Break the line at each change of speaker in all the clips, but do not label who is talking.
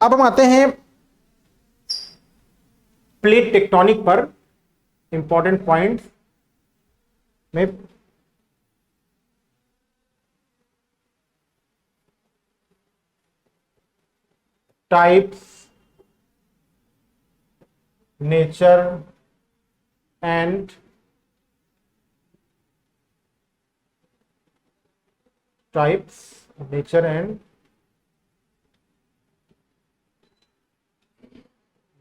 अब हम आते हैं प्लेट टेक्टोनिक पर इंपॉर्टेंट पॉइंट में। Types, nature and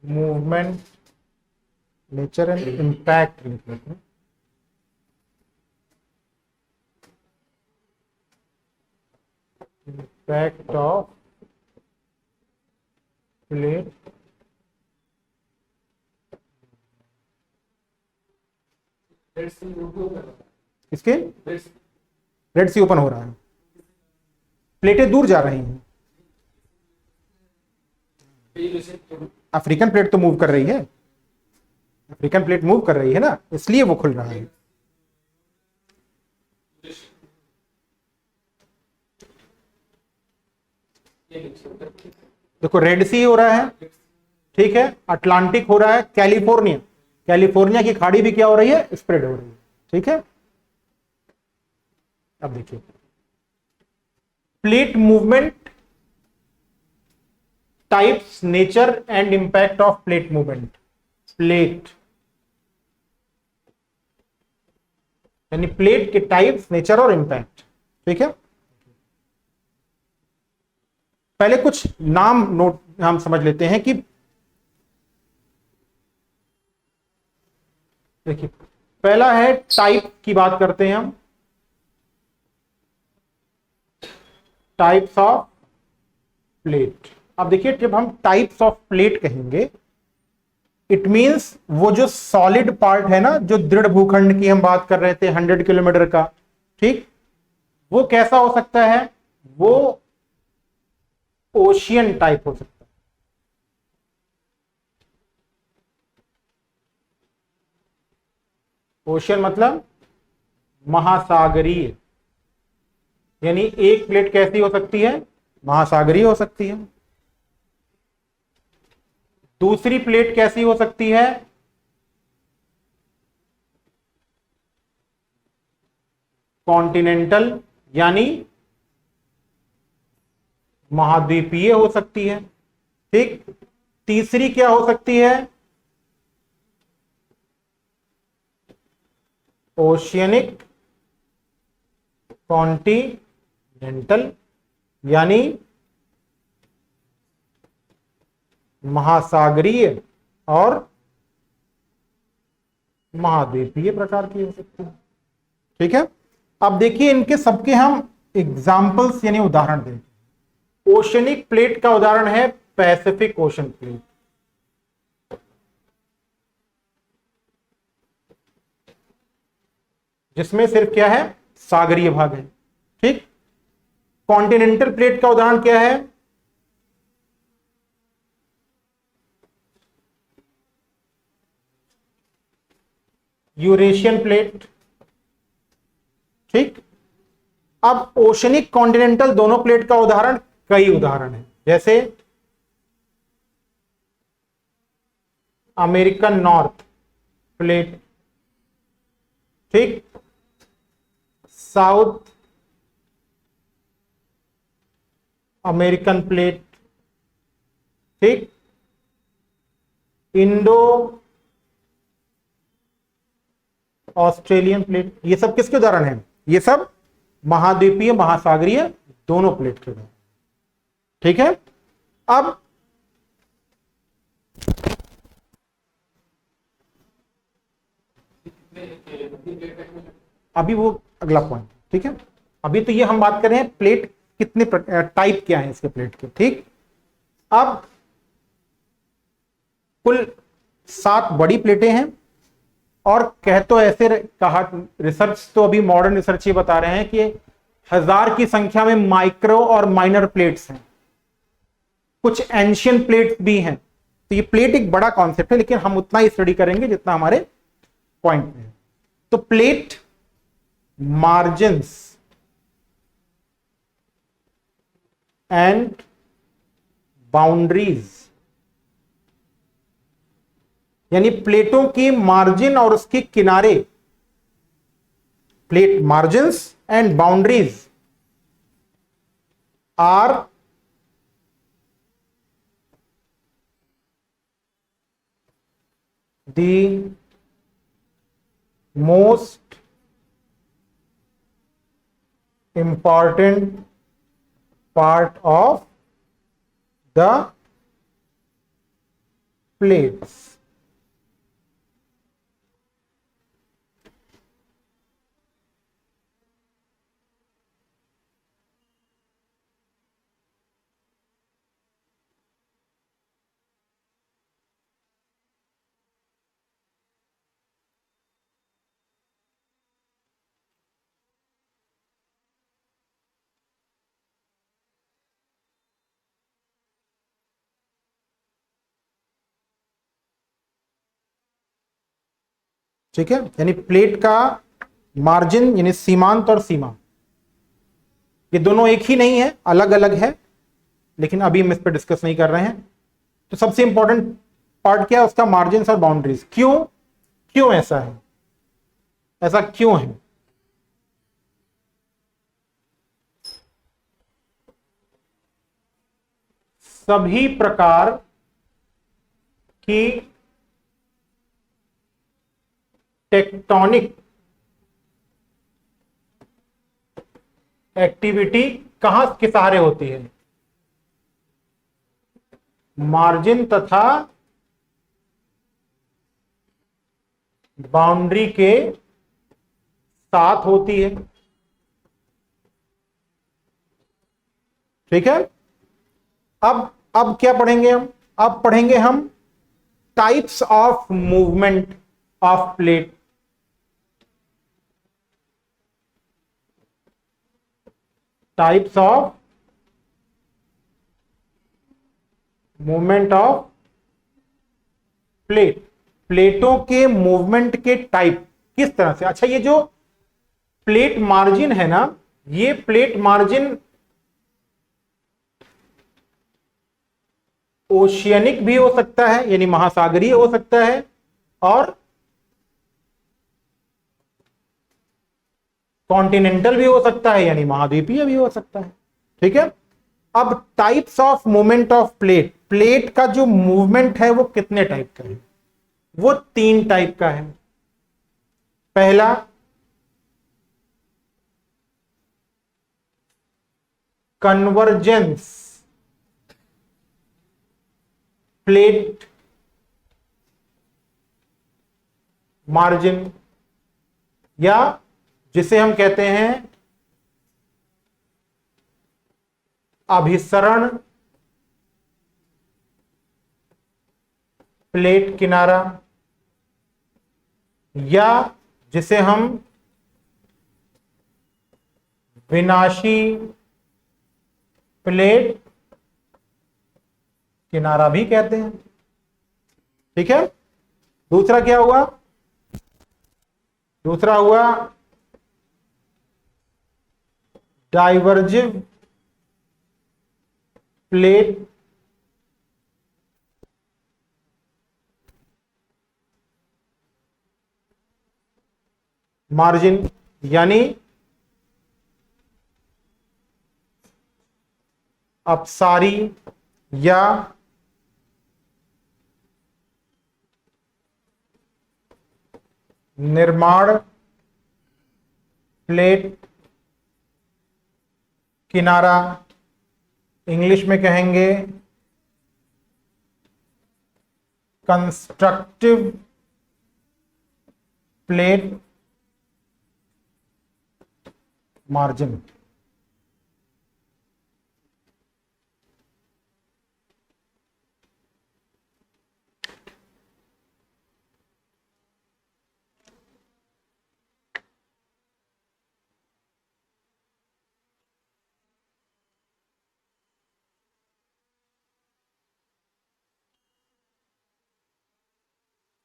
movement, nature and impact लिख लेते हैं। इम्पैक्ट ऑफ प्लेट किसके? रेड सी ओपन हो रहा है, प्लेटें दूर जा रही हैं। अफ्रीकन प्लेट तो मूव कर रही है, अफ्रीकन प्लेट मूव कर रही है ना, इसलिए वो खुल रहा है। देखो रेड सी हो रहा है, ठीक है, अटलांटिक हो रहा है, कैलिफोर्निया की खाड़ी भी क्या हो रही है? स्प्रेड हो रही है, ठीक है। अब देखिए plate movement, types, nature and impact of plate movement. Plate यानी प्लेट के टाइप्स, नेचर और इंपैक्ट, ठीक है। पहले कुछ नाम नोट हम समझ लेते हैं कि देखिए पहला है टाइप की बात करते हैं हम, टाइप्स ऑफ प्लेट। अब देखिए जब हम टाइप्स ऑफ प्लेट कहेंगे, इट मींस वो जो सॉलिड पार्ट है ना, जो दृढ़ भूखंड की हम बात कर रहे थे 100 किलोमीटर का, ठीक, वो कैसा हो सकता है? वो ओशियन टाइप हो सकता है। ओशियन मतलब महासागरीय, यानी एक प्लेट कैसी हो सकती है? महासागरीय हो सकती है। दूसरी प्लेट कैसी हो सकती है? कॉन्टिनेंटल यानी महाद्वीपीय हो सकती है, ठीक। तीसरी क्या हो सकती है? ओशियनिक कॉन्टिनेंटल यानी महासागरीय और महाद्वीपीय प्रकार की हो सकती है, ठीक है। अब देखिए इनके सबके हम एग्जाम्पल्स यानी उदाहरण दें। ओशनिक प्लेट का उदाहरण है पैसिफिक ओशन प्लेट, जिसमें सिर्फ क्या है? सागरीय भाग है, ठीक। कॉन्टिनेंटल प्लेट का उदाहरण क्या है? यूरेशियन प्लेट, ठीक। अब ओशनिक कॉन्टिनेंटल दोनों प्लेट का उदाहरण, कई उदाहरण है, जैसे अमेरिकन नॉर्थ प्लेट, ठीक, साउथ अमेरिकन प्लेट, ठीक, इंडो ऑस्ट्रेलियन प्लेट। ये सब किसके उदाहरण हैं? ये सब महाद्वीपीय महासागरीय दोनों प्लेट के उदाहरण, ठीक है। अब अभी वो अगला पॉइंट, ठीक है। अभी तो ये हम बात कर रहे हैं प्लेट कितने टाइप क्या है इसके प्लेट के, ठीक। अब कुल 7 बड़ी प्लेटें हैं, और कह तो ऐसे कहा, रिसर्च तो अभी मॉडर्न रिसर्च ये बता रहे हैं कि 1000 की संख्या में माइक्रो और माइनर प्लेट्स हैं, कुछ एंशियन प्लेट्स भी हैं। तो ये प्लेट एक बड़ा कॉन्सेप्ट है, लेकिन हम उतना ही स्टडी करेंगे जितना हमारे पॉइंट में है। तो प्लेट मार्जिन्स एंड बाउंड्रीज, यानी प्लेटों की मार्जिन और उसके किनारे, plate margins and boundaries are the most important part of the plates. ठीक है, यानी प्लेट का मार्जिन यानी सीमांत और सीमा, ये दोनों एक ही नहीं है, अलग अलग है, लेकिन अभी हम इस पर डिस्कस नहीं कर रहे हैं। तो सबसे इंपॉर्टेंट पार्ट क्या है उसका, मार्जिन और बाउंड्रीज। क्यों क्यों ऐसा है, ऐसा क्यों है? सभी प्रकार की टेक्टोनिक एक्टिविटी कहां के सहारे होती है? मार्जिन तथा बाउंड्री के साथ होती है। ठीक है, अब क्या पढ़ेंगे हम? अब पढ़ेंगे हम types of movement of plate. Types of movement of plate, प्लेटों के मूवमेंट के टाइप किस तरह से। अच्छा, ये जो प्लेट मार्जिन है ना, ये प्लेट मार्जिन ओशियनिक भी हो सकता है, यानी महासागरीय हो सकता है, और कॉन्टिनेंटल भी हो सकता है, यानी महाद्वीपीय भी हो सकता है। ठीक है, अब types of movement of plate, plate का जो मूवमेंट है वो कितने टाइप का है? वो 3 टाइप का है। पहला कन्वर्जेंस प्लेट मार्जिन, या जिसे हम कहते हैं अभिसरण प्लेट किनारा, या जिसे हम विनाशी प्लेट किनारा भी कहते हैं। ठीक है, दूसरा क्या हुआ? दूसरा हुआ डाइवर्जिव प्लेट मार्जिन, यानी अपसारी या निर्माण प्लेट किनारा, इंग्लिश में कहेंगे कंस्ट्रक्टिव प्लेट मार्जिन।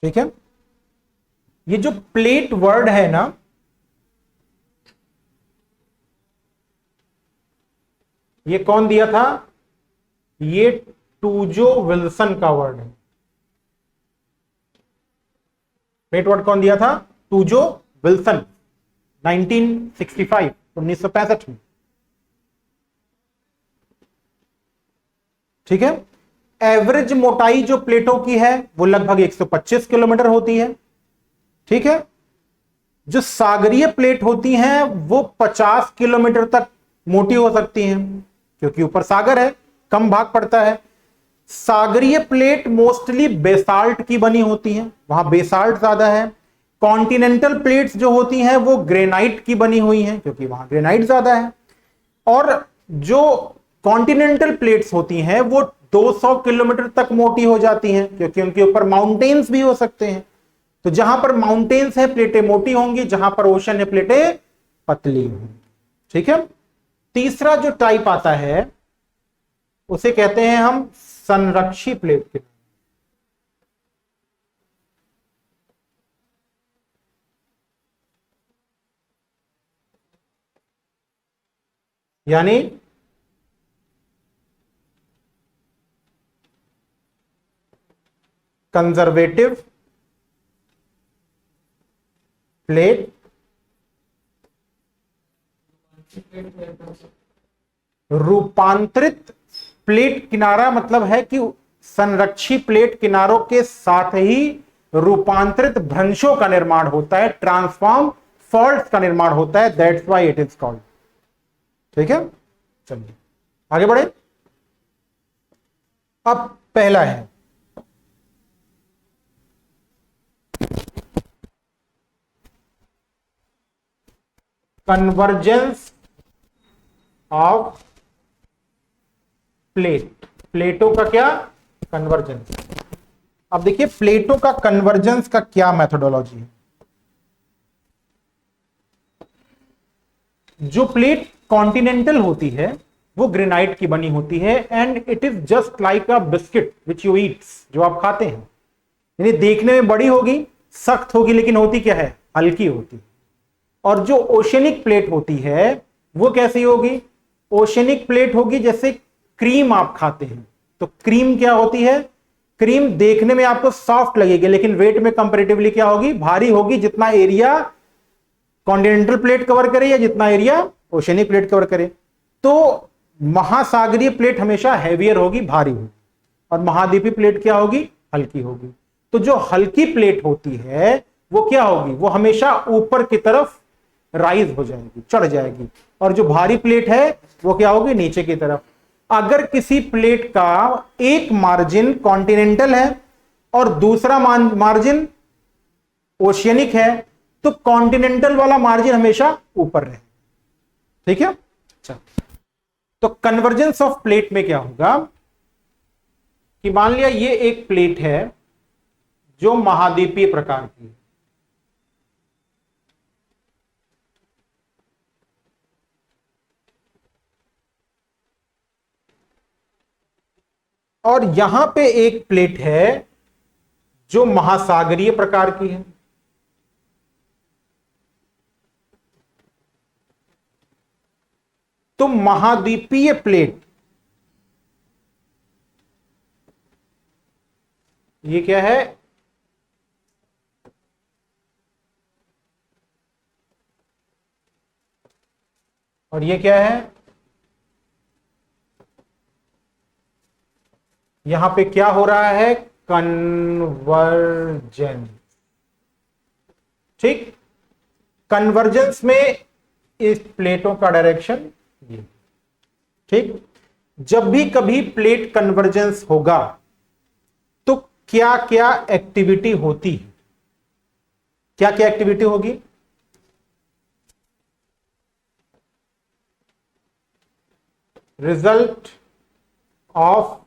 ठीक है, ये जो प्लेट वर्ड है ना, ये कौन दिया था? ये टूजो विल्सन का वर्ड है। पेट वर्ड कौन दिया था? टूजो विल्सन, 1965, 1965 में। ठीक है। एवरेज मोटाई जो प्लेटों की है वो लगभग 125 किलोमीटर होती है। ठीक है। जो सागरीय प्लेट होती हैं वो 50 किलोमीटर तक मोटी हो सकती हैं, क्योंकि ऊपर सागर है, कम भाग पड़ता है। सागरीय प्लेट मोस्टली बेसाल्ट की बनी होती हैं, वहां बेसाल्ट ज्यादा है। कॉन्टिनेंटल प्लेट्स जो होती हैं वो ग्रेनाइट की बनी हुई हैं, क्योंकि वहां ग्रेनाइट ज्यादा है। और जो कॉन्टिनेंटल प्लेट्स होती हैं वो 200 किलोमीटर तक मोटी हो जाती हैं, क्योंकि उनके ऊपर माउंटेन्स भी हो सकते हैं। तो जहां पर माउंटेन्स है प्लेटें मोटी होंगी, जहां पर ओशन है प्लेटें पतली होंगी। ठीक है। तीसरा जो टाइप आता है उसे कहते हैं हम संरक्षी प्लेट के, यानी कंजर्वेटिव प्लेट, रूपांतरित प्लेट किनारा मतलब है कि संरक्षी प्लेट किनारों के साथ ही रूपांतरित भ्रंशों का निर्माण होता है, ट्रांसफॉर्म फॉल्ट्स का निर्माण होता है, that's why it is called. ठीक है। चलिए आगे बढ़े। अब पहला है कन्वर्जेंस ऑफ प्लेट। प्लेटों का क्या? कन्वर्जेंस। अब देखिए प्लेटों का कन्वर्जेंस का क्या मेथोडोलॉजी है। जो प्लेट कॉन्टिनेंटल होती है वो ग्रेनाइट की बनी होती है, and it is just like a biscuit which you Yeats, जो आप खाते हैं। यानी देखने में बड़ी होगी, सख्त होगी, लेकिन होती क्या है? हल्की होती है। और जो ओशनिक प्लेट होती है वो कैसी होगी? ओशनिक प्लेट होगी जैसे क्रीम आप खाते हैं, तो क्रीम क्या होती है? क्रीम देखने में आपको सॉफ्ट लगेगी, लेकिन वेट में कंपैरेटिवली क्या होगी? भारी होगी, जितना एरिया कॉन्टिनेंटल प्लेट कवर करे या जितना एरिया ओशनिक प्लेट कवर करे। तो महासागरीय प्लेट हमेशा हैवियर होगी, भारी होगी, और महाद्वीपीय प्लेट क्या होगी? हल्की होगी। तो जो हल्की प्लेट होती है वो क्या होगी? वो हमेशा ऊपर की तरफ राइज हो जाएगी, चढ़ जाएगी, और जो भारी प्लेट है वो क्या होगी? नीचे की तरफ। अगर किसी प्लेट का एक मार्जिन कॉन्टिनेंटल है और दूसरा मार्जिन ओशियनिक है, तो कॉन्टिनेंटल वाला मार्जिन हमेशा ऊपर रहे। ठीक है। अच्छा, तो कन्वर्जेंस ऑफ प्लेट में क्या होगा कि मान लिया ये एक प्लेट है जो महाद्वीपीय प्रकार की है, और यहां पे एक प्लेट है जो महासागरीय प्रकार की है। तो महाद्वीपीय प्लेट ये क्या है? और ये क्या है? यहां पे क्या हो रहा है? कन्वर्जेंस। ठीक। कन्वर्जेंस में इस प्लेटों का डायरेक्शन ये। ठीक। जब भी कभी प्लेट कन्वर्जेंस होगा तो क्या क्या एक्टिविटी होती है? क्या क्या एक्टिविटी होगी? Result of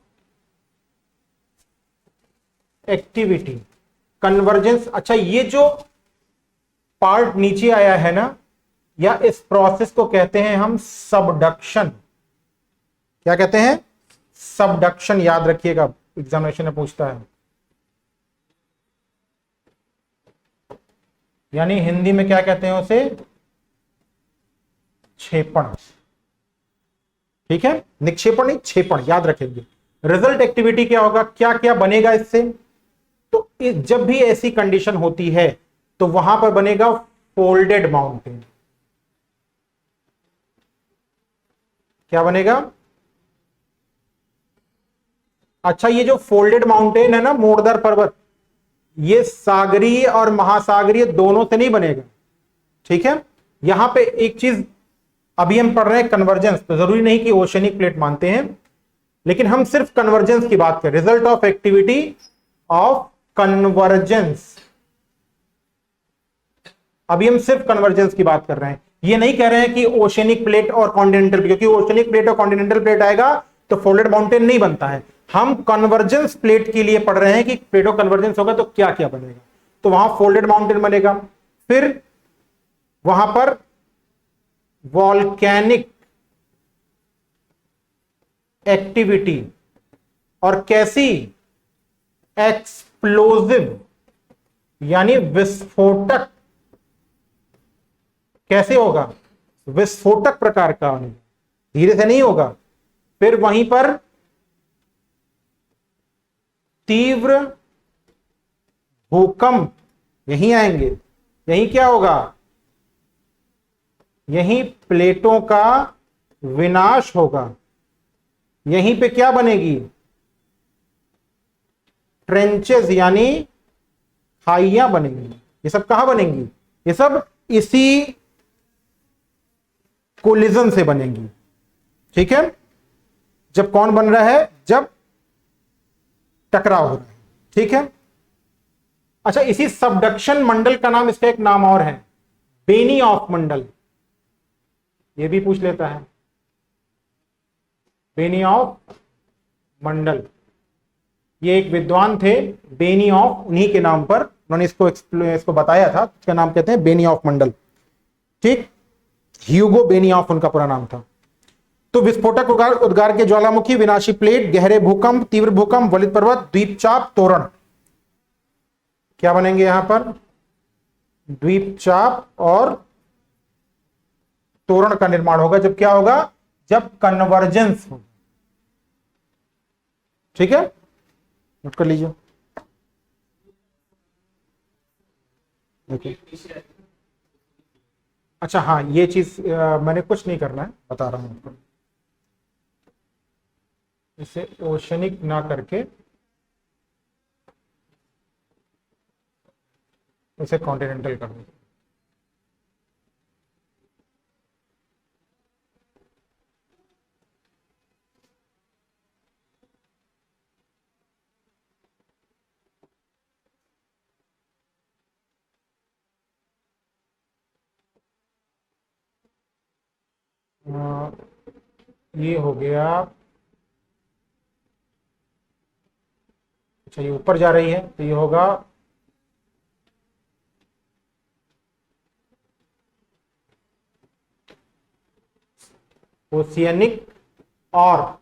activity convergence. अच्छा, ये जो पार्ट नीचे आया है ना, या इस प्रोसेस को कहते हैं हम सबडक्शन। क्या कहते हैं? सबडक्शन। याद रखिएगा, एग्जामिनेशन में पूछता है। यानी हिंदी में क्या कहते हैं उसे? क्षेपण। ठीक है, निक्षेपण नहीं, क्षेपण, याद रखेंगे। रिजल्ट एक्टिविटी क्या होगा, क्या क्या बनेगा इससे? तो जब भी ऐसी कंडीशन होती है तो वहां पर बनेगा फोल्डेड माउंटेन। क्या बनेगा? अच्छा, ये जो फोल्डेड माउंटेन है ना, मोड़दार पर्वत, ये सागरीय और महासागरीय दोनों से नहीं बनेगा। ठीक है, यहां पे एक चीज अभी हम पढ़ रहे हैं, कन्वर्जेंस। तो जरूरी नहीं कि ओशनिक प्लेट मानते हैं, लेकिन हम सिर्फ कन्वर्जेंस की बात करें, result of activity of convergence. अभी हम सिर्फ कन्वर्जेंस की बात कर रहे हैं, ये नहीं कह रहे हैं कि ओशनिक प्लेट और कॉन्टिनेंटल, क्योंकि ओशनिक प्लेट और कॉन्टिनेंटल प्लेट आएगा तो फोल्डेड माउंटेन नहीं बनता है। हम कन्वर्जेंस प्लेट के लिए पढ़ रहे हैं कि प्लेटो कन्वर्जेंस होगा तो क्या क्या बनेगा। तो वहां फोल्डेड माउंटेन बनेगा, फिर वहां पर वॉल्केनिक एक्टिविटी, और कैसी? एक्सप्लोजिव, यानी विस्फोटक। कैसे होगा? विस्फोटक प्रकार का, धीरे से नहीं होगा। फिर वहीं पर तीव्र भूकंप, यहीं आएंगे। यहीं क्या होगा? यहीं प्लेटों का विनाश होगा। यहीं पे क्या बनेगी? ट्रेंचेस, यानी खाइयां बनेंगी। ये सब कहां बनेंगी? ये सब इसी कोलिजन से बनेंगी। ठीक है, जब कौन बन रहा है? जब टकराव हो रहा है। ठीक है, अच्छा, इसी सबडक्शन मंडल का नाम, इसका एक नाम और है, बेनिऑफ मंडल। ये भी पूछ लेता है, बेनिऑफ मंडल। ये एक विद्वान थे बेनिऑफ, उन्हीं के नाम पर उन्होंने इसको बताया था। इसका नाम कहते हैं बेनिऑफ मंडल। ठीक, ह्यूगो बेनिऑफ उनका पूरा नाम था। तो विस्फोटक उद्गार के ज्वालामुखी, विनाशी प्लेट, गहरे भूकंप, तीव्र भूकंप, वलित पर्वत, द्वीपचाप, तोरण, क्या बनेंगे यहां पर? द्वीपचाप और तोरण का निर्माण होगा। जब क्या होगा? जब कन्वर्जेंस हो। ठीक है, नोट कर लीजिए। देखिए, अच्छा हाँ, ये चीज मैंने कुछ नहीं करना है, बता रहा हूं आपको। इसे ओशनिक ना करके इसे कॉन्टिनेंटल कर दो। ये हो गया। अच्छा, ये ऊपर जा रही है तो ये होगा ओशियनिक, और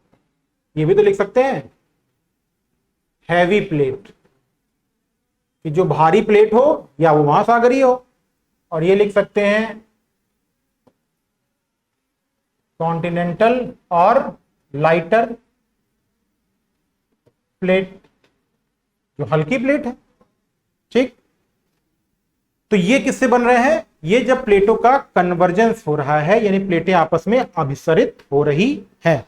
ये भी तो लिख सकते हैं हैवी प्लेट, कि जो भारी प्लेट हो या वो महासागरीय हो। और ये लिख सकते हैं कॉन्टिनेंटल और लाइटर प्लेट, जो हल्की प्लेट है। ठीक, तो ये किससे बन रहे हैं? ये जब प्लेटों का कन्वर्जेंस हो रहा है, यानी प्लेटें आपस में अभिसरित हो रही हैं।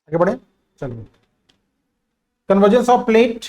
आगे बढ़े, चलिए। Convergence of plate